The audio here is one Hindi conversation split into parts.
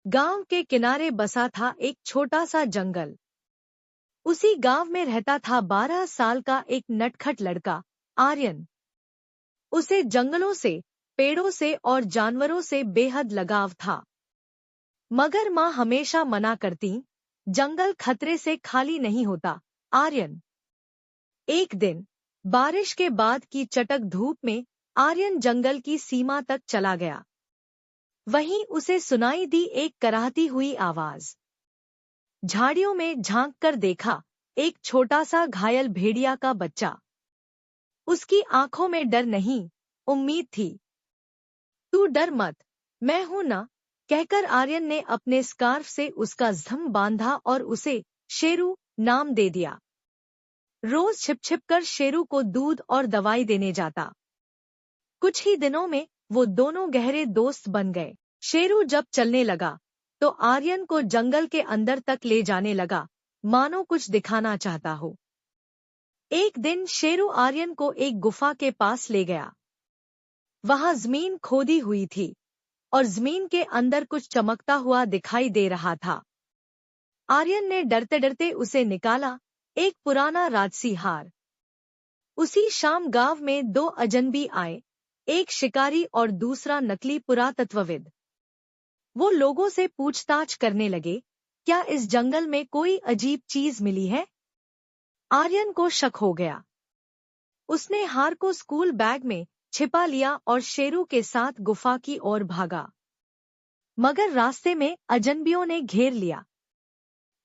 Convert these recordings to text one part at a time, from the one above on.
गांव के किनारे बसा था एक छोटा सा जंगल। उसी गांव में रहता था 12 साल का एक नटखट लड़का, आर्यन। उसे जंगलों से, पेड़ों से और जानवरों से बेहद लगाव था। मगर माँ हमेशा मना करती, जंगल खतरे से खाली नहीं होता, आर्यन। एक दिन बारिश के बाद की चटक धूप में आर्यन जंगल की सीमा तक चला गया। वहीं उसे सुनाई दी एक कराहती हुई आवाज। झाड़ियों में झांक कर देखा, एक छोटा सा घायल भेड़िया का बच्चा। उसकी आंखों में डर नहीं, उम्मीद थी। तू डर मत, मैं हूं ना, कहकर आर्यन ने अपने स्कार्फ से उसका जख्म बांधा और उसे शेरू नाम दे दिया। रोज छिप छिप कर शेरू को दूध और दवाई देने जाता। कुछ ही दिनों में वो दोनों गहरे दोस्त बन गए। शेरू जब चलने लगा तो आर्यन को जंगल के अंदर तक ले जाने लगा, मानो कुछ दिखाना चाहता हो। एक दिन शेरू आर्यन को एक गुफा के पास ले गया। वहां जमीन खोदी हुई थी और जमीन के अंदर कुछ चमकता हुआ दिखाई दे रहा था। आर्यन ने डरते डरते उसे निकाला, एक पुराना राजसी हार। उसी शाम गांव में दो अजनबी आए, एक शिकारी और दूसरा नकली पुरातत्वविद। वो लोगों से पूछताछ करने लगे, क्या इस जंगल में कोई अजीब चीज मिली है? आर्यन को शक हो गया। उसने हार को स्कूल बैग में छिपा लिया और शेरू के साथ गुफा की ओर भागा। मगर रास्ते में अजनबियों ने घेर लिया।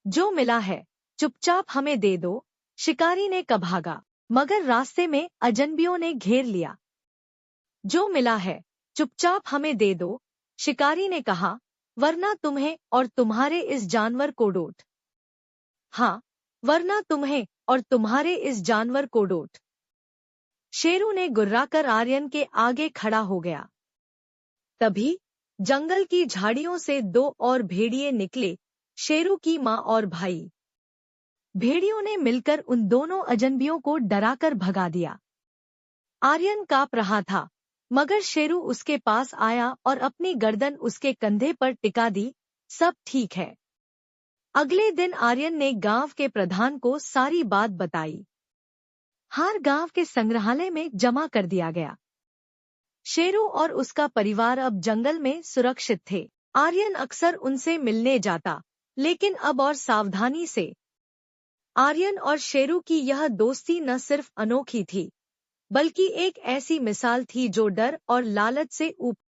जो मिला है चुपचाप हमें दे दो, शिकारी ने कहा। मगर रास्ते में अजनबियों ने घेर लिया। जो मिला है चुपचाप हमें दे दो, शिकारी ने कहा, वरना तुम्हें और तुम्हारे इस जानवर को डोट। हाँ, वरना तुम्हें और तुम्हारे इस जानवर को डोट। शेरू ने गुर्राकर आर्यन के आगे खड़ा हो गया। तभी जंगल की झाड़ियों से दो और भेड़िए निकले, शेरू की माँ और भाई। भेड़ियों ने मिलकर उन दोनों अजनबियों को डराकर भगा दिया। आर्यन कांप रहा था, मगर शेरू उसके पास आया और अपनी गर्दन उसके कंधे पर टिका दी। सब ठीक है। अगले दिन आर्यन ने गांव के प्रधान को सारी बात बताई। हार गांव के संग्रहालय में जमा कर दिया गया। शेरू और उसका परिवार अब जंगल में सुरक्षित थे। आर्यन अक्सर उनसे मिलने जाता, लेकिन अब और सावधानी से। आर्यन और शेरू की यह दोस्ती न सिर्फ अनोखी थी, बल्कि एक ऐसी मिसाल थी जो डर और लालच से ऊपर